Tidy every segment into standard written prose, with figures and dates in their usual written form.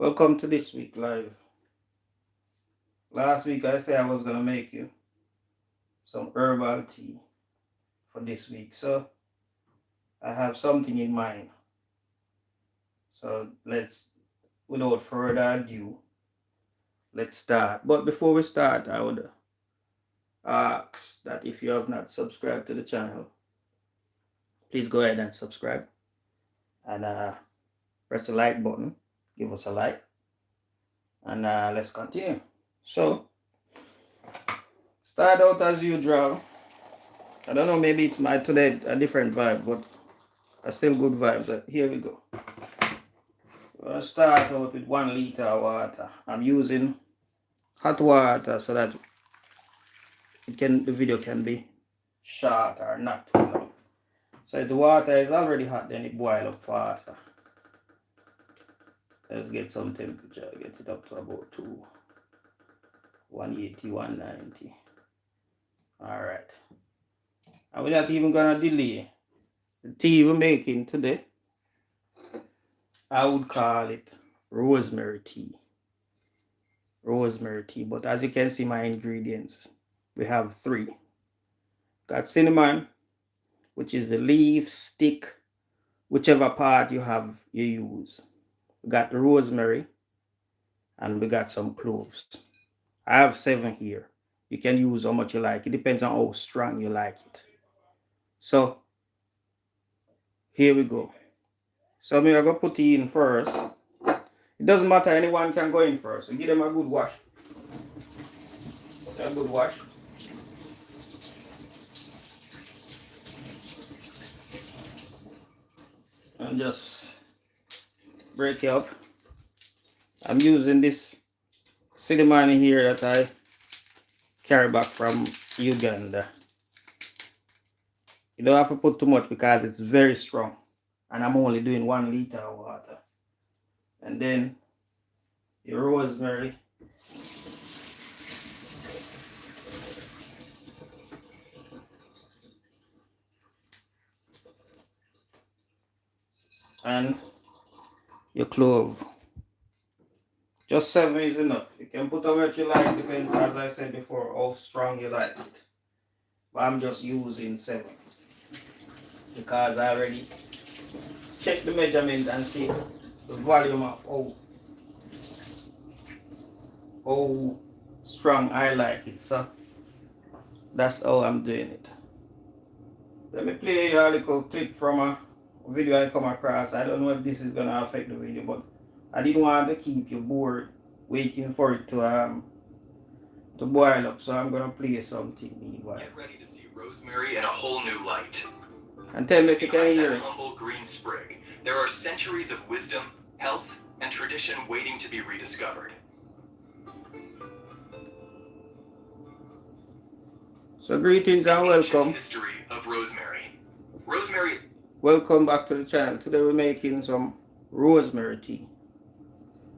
Welcome to this week live. Last week I said I was gonna make you some herbal tea for this week, so I have something in mind. So without further ado, let's start. But before we start, I would ask that if you have not subscribed to the channel, please go ahead and subscribe and press the like button. Give us a like, and let's continue. So start out as usual. I don't know, maybe it's my today a different vibe, but still good vibes. Here we go. We're gonna start out with 1 liter of water. I'm using hot water so that the video can be short or not too long. So if the water is already hot, then it boils up faster. Let's get some temperature. Get it up to about 180, 190. Alright. And we're not even gonna delay. The tea we're making today, I would call it rosemary tea. Rosemary tea. But as you can see, my ingredients, we have 3. Got cinnamon, which is the leaf, stick, whichever part you use. We got the rosemary, and we got some cloves. I have 7 here. You can use how much you like. It depends on how strong you like it. So here we go. So I'm gonna put it in first. It doesn't matter, anyone can go in first. So give them a good wash. A good wash. And just break it up. I'm using this cinnamon here that I carry back from Uganda. You don't have to put too much because it's very strong. And I'm only doing 1 liter of water. And then your rosemary. And your clove. Just 7 is enough. You can put how much you like, depending, as I said before, how strong you like it. But I'm just using 7 because I already checked the measurements and see the volume of how strong I like it. So that's how I'm doing it. Let me play a little clip from a video I come across. I don't know if this is gonna affect the video, but I didn't want to keep you bored waiting for it to boil up, so I'm gonna play something meanwhile. Get ready to see rosemary in a whole new light. And tell me if you can hear it. Humble green sprig, there are centuries of wisdom, health, and tradition waiting to be rediscovered. So greetings and welcome. History of rosemary. Rosemary. Welcome back to the channel. Today we're making some rosemary tea.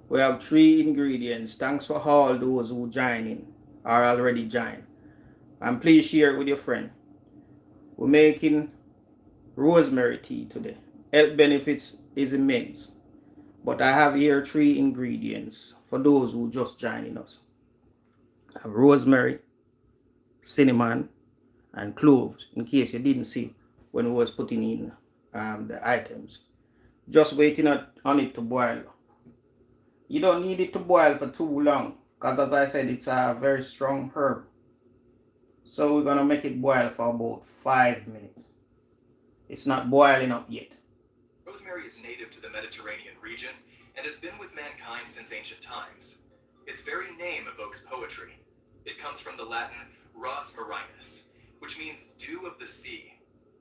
We have 3 ingredients. Thanks for all those who join in or already joined. And please share it with your friend. We're making rosemary tea today. Health benefits is immense. But I have here 3 ingredients for those who just joining us. I have rosemary, cinnamon, and cloves, in case you didn't see when we was putting in the items. Just waiting on it to boil. You don't need it to boil for too long, because as I said, it's a very strong herb. So we're gonna make it boil for about 5 minutes. It's not boiling up yet. Rosemary is native to the Mediterranean region and has been with mankind since ancient times. Its very name evokes poetry. It comes from the Latin Ras Olara, which means dew of the sea,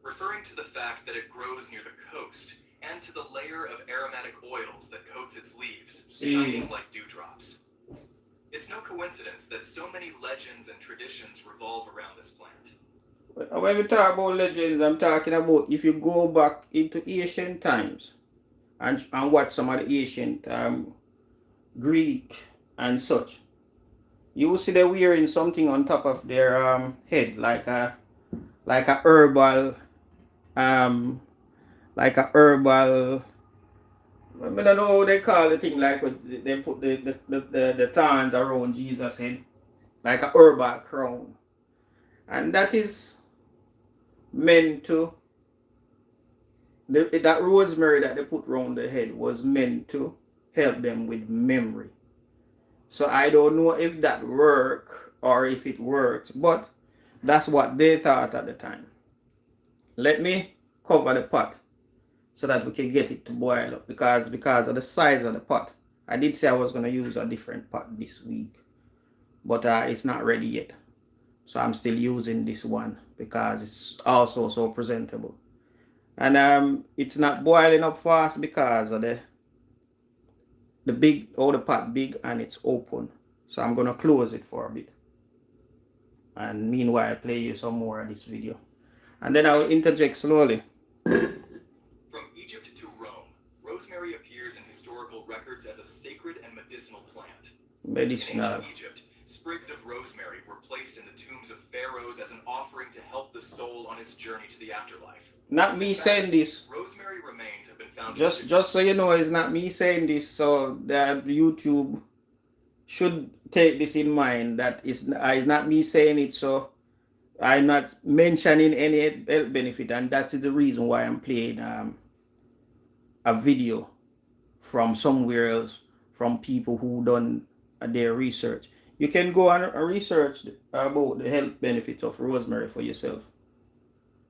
referring to the fact that it grows near the coast and to the layer of aromatic oils that coats its leaves, shining like dewdrops. It's no coincidence that so many legends and traditions revolve around this plant. When we talk about legends, I'm talking about if you go back into ancient times and watch some of the ancient Greek and such, you will see they're wearing something on top of their head, like a herbal I don't know how they call the thing, like they put the thorns around Jesus' head, like a herbal crown. And that is meant to, that rosemary that they put around the head was meant to help them with memory. So I don't know if that work or if it works, but that's what they thought at the time. Let me cover the pot so that we can get it to boil up, because of the size of the pot. I did say I was going to use a different pot this week, but it's not ready yet. So I'm still using this one because it's also so presentable. And it's not boiling up fast because of the pot big and it's open. So I'm gonna close it for a bit. And meanwhile play you some more of this video. And then I'll interject slowly. From Egypt to Rome, rosemary appears in historical records as a sacred and medicinal plant. Medicinal. In ancient Egypt, sprigs of rosemary were placed in the tombs of pharaohs as an offering to help the soul on its journey to the afterlife. Not me saying this. Rosemary remains have been found. Just so you know, it's not me saying this, so that YouTube should take this in mind, that it's not me saying it, so I'm not mentioning any health benefit, and that's the reason why I'm playing a video from somewhere else, from people who done their research. You can go and research about the health benefits of rosemary for yourself.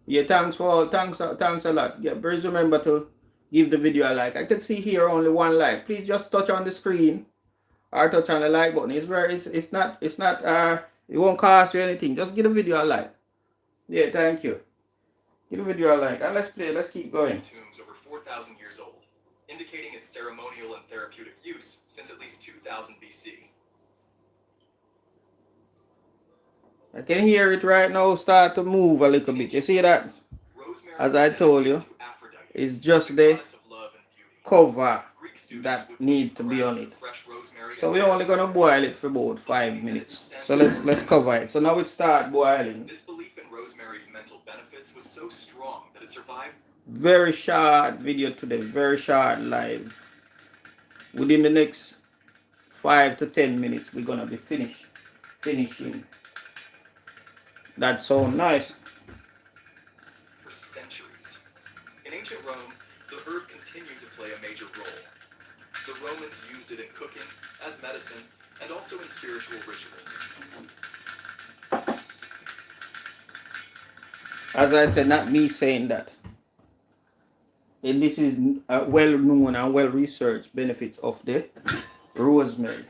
Yeah, thanks a lot. Yeah, please remember to give the video a like. I can see here only one like. Please just touch on the screen or touch on the like button. It's not it won't cost you anything. Just give the video a like. Yeah, thank you. Give the video a like. And let's keep going. Tombs over 4,000 years old, indicating its ceremonial and therapeutic use since at least 2000 BC. I can hear it right now start to move a little bit. You see that? As I told you, it's just the cover that needs to be on it. So we're only gonna boil it for about 5 minutes. So let's cover it. So now it start boiling. This belief in rosemary's mental benefits was so strong that it survived. Very short video today, very short live. Within the next 5 to 10 minutes, we're gonna be finishing. That sounds nice. For centuries. In ancient Rome, the herb continued to play a major role. The Romans used it in cooking, as medicine, and also in spiritual rituals. As I said, not me saying that. And this is a well-known and well-researched benefits of the rosemary.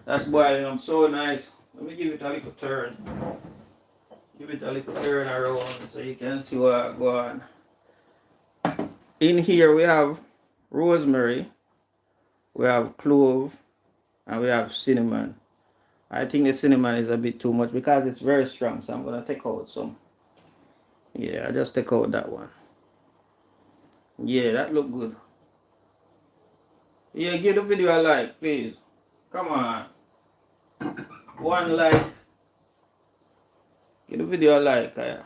That's boiling up so nice. Let me give it a little turn. Give it a little turn around so you can see what going on. In here we have rosemary, we have clove, and we have cinnamon. I think the cinnamon is a bit too much because it's very strong, so I'm gonna take out some. Yeah, I just take out that one. Yeah, that look good. Yeah, give the video a like, please. Come on. One like. Give the video a like. And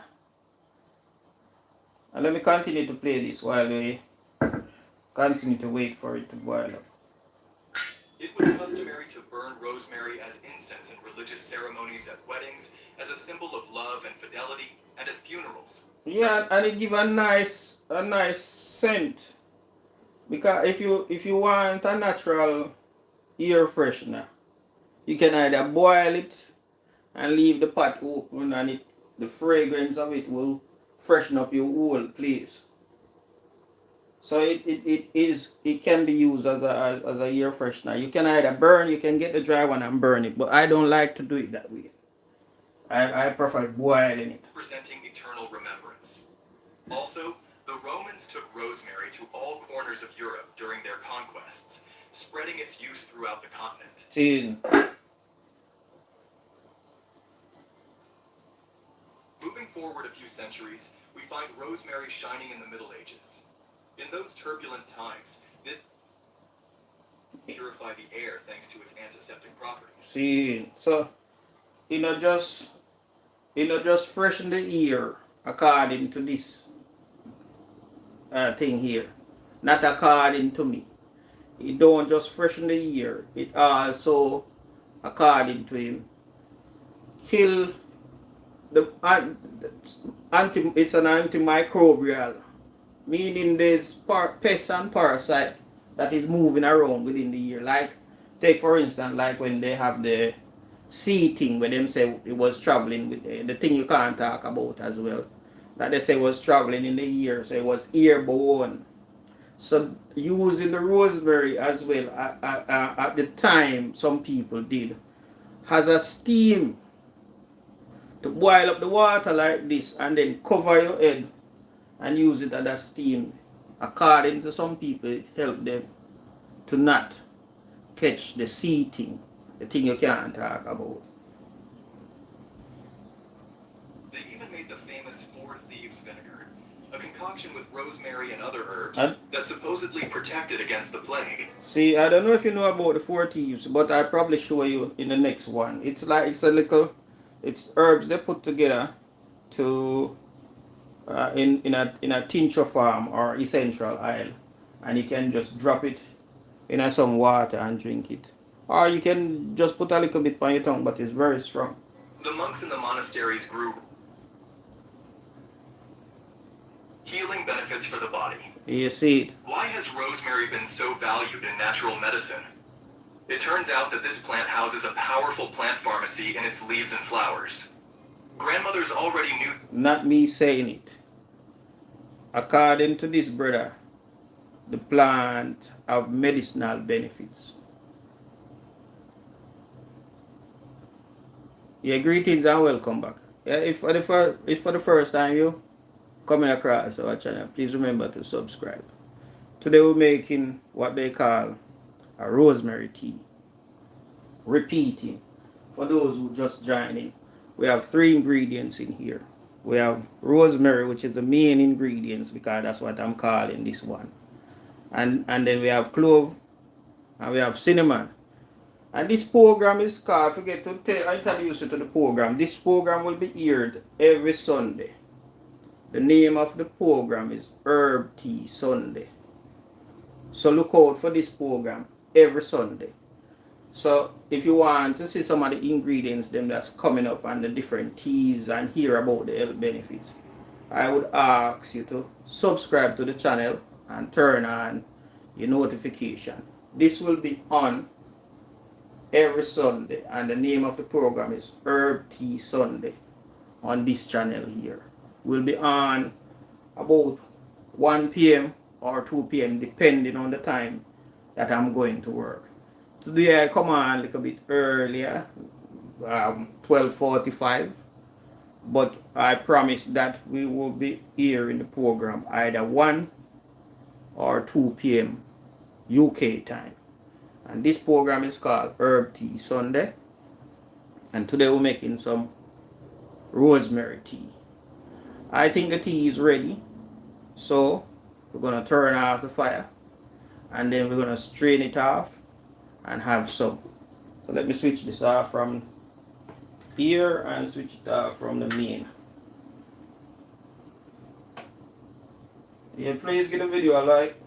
let me continue to play this while we continue to wait for it to boil up. It was customary to burn rosemary as incense in religious ceremonies at weddings, as a symbol of love and fidelity, and at funerals. Yeah, and it give a nice scent. Because if you want a natural air freshener, you can either boil it and leave the pot open, and the fragrance of it will freshen up your whole place. So it can be used as a air freshener. You can either burn, you can get the dry one and burn it, but I don't like to do it that way. I prefer boiling it. Presenting eternal remembrance. Also, the Romans took rosemary to all corners of Europe during their conquests, spreading its use throughout the continent. See. Moving forward a few centuries, we find rosemary shining in the Middle Ages. In those turbulent times, it purified the air thanks to its antiseptic properties. See, so it not just freshen the air according to this thing here. not according to me. It don't just freshen the ear, it also, according to him, kill the it's an antimicrobial, meaning there's pests and parasite that is moving around within the ear. Like, take for instance, like when they have the seating, where them say it was traveling with the thing you can't talk about as well, that they say was traveling in the ear, so it was airborne. So using the rosemary as well, at the time some people did, has a steam, to boil up the water like this and then cover your head and use it as a steam. According to some people, it helped them to not catch the seating, the thing you can't talk about. They even made the famous Four Thieves vinegar, a concoction with rosemary and other herbs that supposedly protected against the plague. See, I don't know if you know about the Four Thieves, but I'll probably show you in the next one. It's like, it's herbs they put together to in a tincture form or essential oil, and you can just drop it in some water and drink it, or you can just put a little bit on your tongue, but it's very strong. The monks in the monasteries grew healing benefits for the body. You see it. Why has rosemary been so valued in natural medicine? It turns out that this plant houses a powerful plant pharmacy in its leaves and flowers. Grandmothers already knew. Not me saying it. According to this brother, the plant have medicinal benefits. Yeah, greetings and welcome back. Yeah, if for the first time you coming across our channel, please remember to subscribe. Today we're making what they call a rosemary tea. Repeating, for those who just joined in, we have 3 ingredients in here. We have rosemary, which is the main ingredients, because that's what I'm calling this one. And then we have clove, and we have cinnamon. And this program is called, I forget to introduce you to the program. This program will be aired every Sunday. The name of the program is Herb Tea Sunday. So look out for this program every Sunday. So if you want to see some of the ingredients them that's coming up and the different teas and hear about the health benefits, I would ask you to subscribe to the channel and turn on your notification. This will be on every Sunday, and the name of the program is Herb Tea Sunday on this channel here. Will be on about 1 p.m. or 2 p.m. depending on the time that I'm going to work. Today I come on a little bit earlier, 12:45, but I promise that we will be here in the program either 1 or 2 p.m. UK time. And this program is called Herb Tea Sunday, and today we're making some rosemary tea. I think the tea is ready, so we're going to turn off the fire and then we're going to strain it off and have some. So let me switch this off from here and switch it off from the main. Yeah, please give the video a like.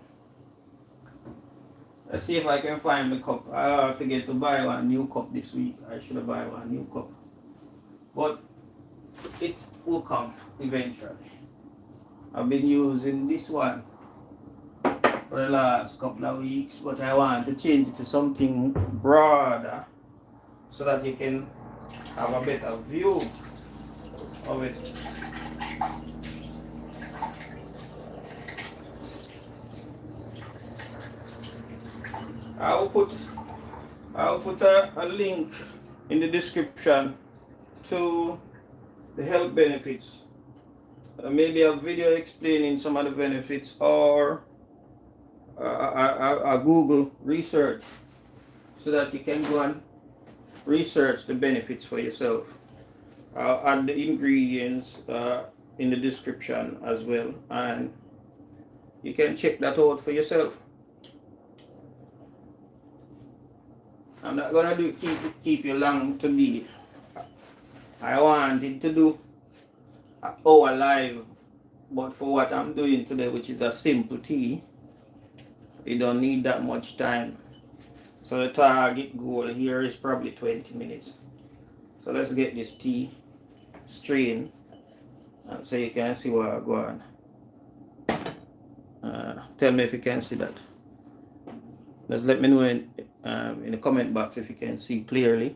Let's see if I can find my cup. I forget to buy one new cup this week. I should have buy one new cup, but it will come eventually. I've been using this one for the last couple of weeks, but I want to change it to something broader so that you can have a better view of it. I'll put a link in the description to the health benefits. Maybe a video explaining some of the benefits, or a Google research so that you can go and research the benefits for yourself. I'll add the ingredients in the description as well, and you can check that out for yourself. I'm not gonna keep you long today. I wanted to do an hour live, but for what I'm doing today, which is a simple tea, you don't need that much time. So the target goal here is probably 20 minutes. So let's get this tea strained, and so you can see what I go on. Tell me if you can see that. Just let me know in the comment box if you can see clearly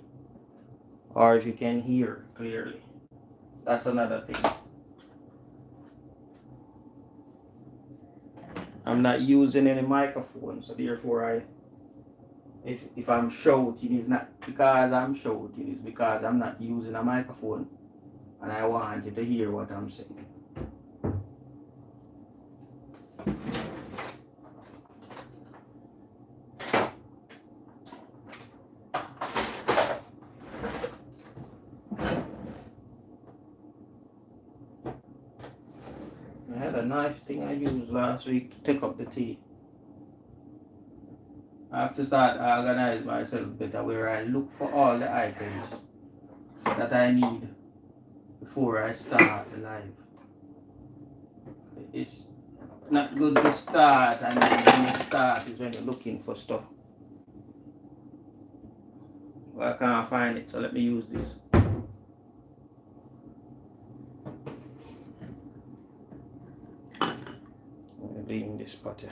or if you can hear clearly. That's another thing. I'm not using any microphone, so therefore if I'm shouting, it's not because I'm shouting, it's because I'm not using a microphone and I want you to hear what I'm saying. I had a nice thing I used last week to take up the tea. I have to start organize myself better where I look for all the items that I need before I start the live. It's not good to start, and then when you start is when you're looking for stuff. Well, I can't find it, so let me use this. I'm doing this pot here.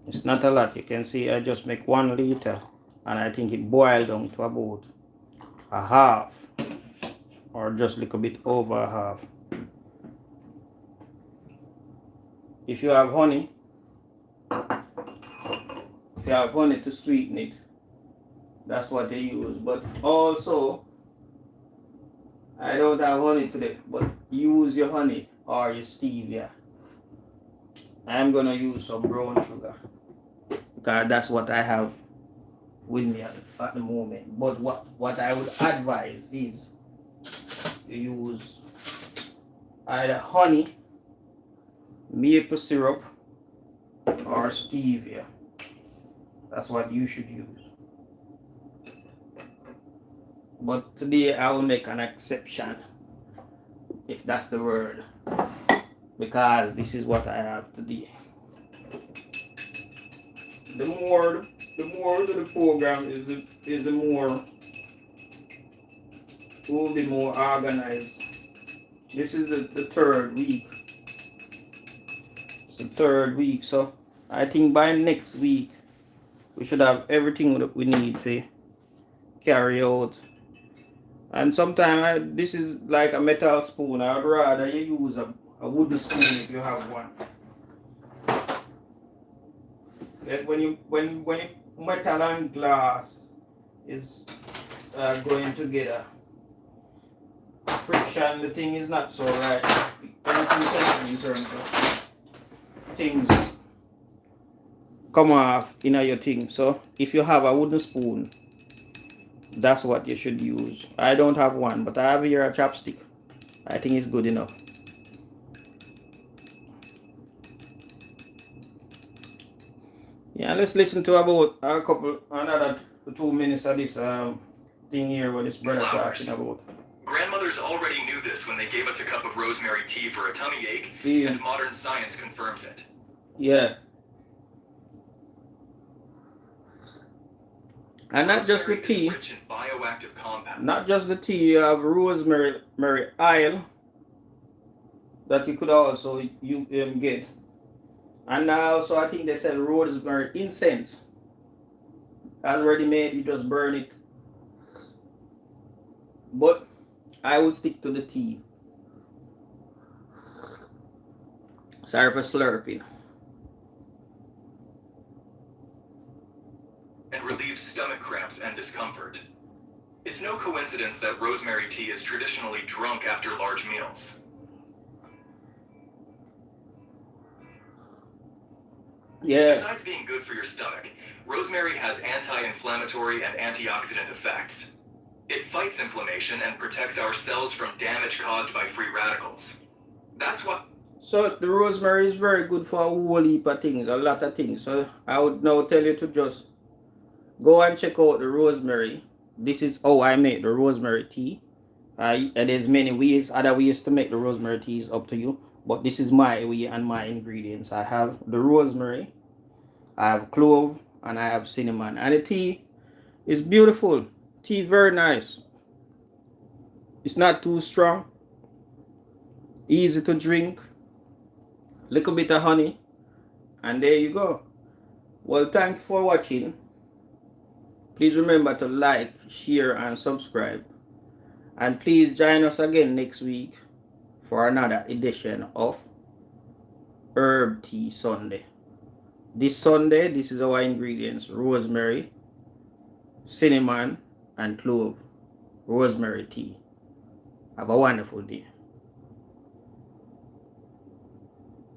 It's not a lot. You can see I just make 1 liter, and I think it boiled down to about a half, or just a little bit over a half. If you have honey, to sweeten it, that's what they use. But also, I don't have honey today, but use your honey or your stevia. I'm gonna use some brown sugar because that's what I have with me at the moment. But what I would advise is to use either honey, maple syrup, or stevia. That's what you should use. But today I will make an exception, if that's the word, because this is what I have today. The more the program is the more we'll be more organized. This is the third week. It's the third week, so I think by next week we should have everything that we need to carry out. And sometimes this is like a metal spoon. I'd rather you use a wooden spoon if you have one. That when metal and glass is going together, friction, the thing is not so right. Anything in terms of things come off in your thing. So if you have a wooden spoon, that's what you should use. I don't have one, but I have here a chopstick. I think it's good enough. Yeah, let's listen to about another 2 minutes of this thing here what this brother talking about. Grandmothers already knew this when they gave us a cup of rosemary tea for a tummy ache, and modern science confirms it. Yeah. And not just the tea, rich in bioactive compounds. Not just the tea, you have rosemary oil that you could also get. And also I think they sell rosemary incense. Already made, you just burn it. But I would stick to the tea. Sorry for slurping. And relieves stomach cramps and discomfort. It's no coincidence that rosemary tea is traditionally drunk after large meals. Yeah. Besides being good for your stomach, rosemary has anti-inflammatory and antioxidant effects. It fights inflammation and protects our cells from damage caused by free radicals. That's what... So the rosemary is very good for a whole heap of things, a lot of things. So I would now tell you to just go and check out the rosemary. This is how I make the rosemary tea. And there's many ways, other ways to make the rosemary tea is up to you. But this is my way and my ingredients. I have the rosemary, I have clove, and I have cinnamon. And the tea is beautiful. Tea very nice. It's not too strong. Easy to drink. Little bit of honey. And there you go. Well, thank you for watching. Please remember to like, share, and subscribe. And please join us again next week for another edition of Herb Tea Sunday. This Sunday, this is our ingredients: rosemary, cinnamon, and clove. Rosemary tea. Have a wonderful day.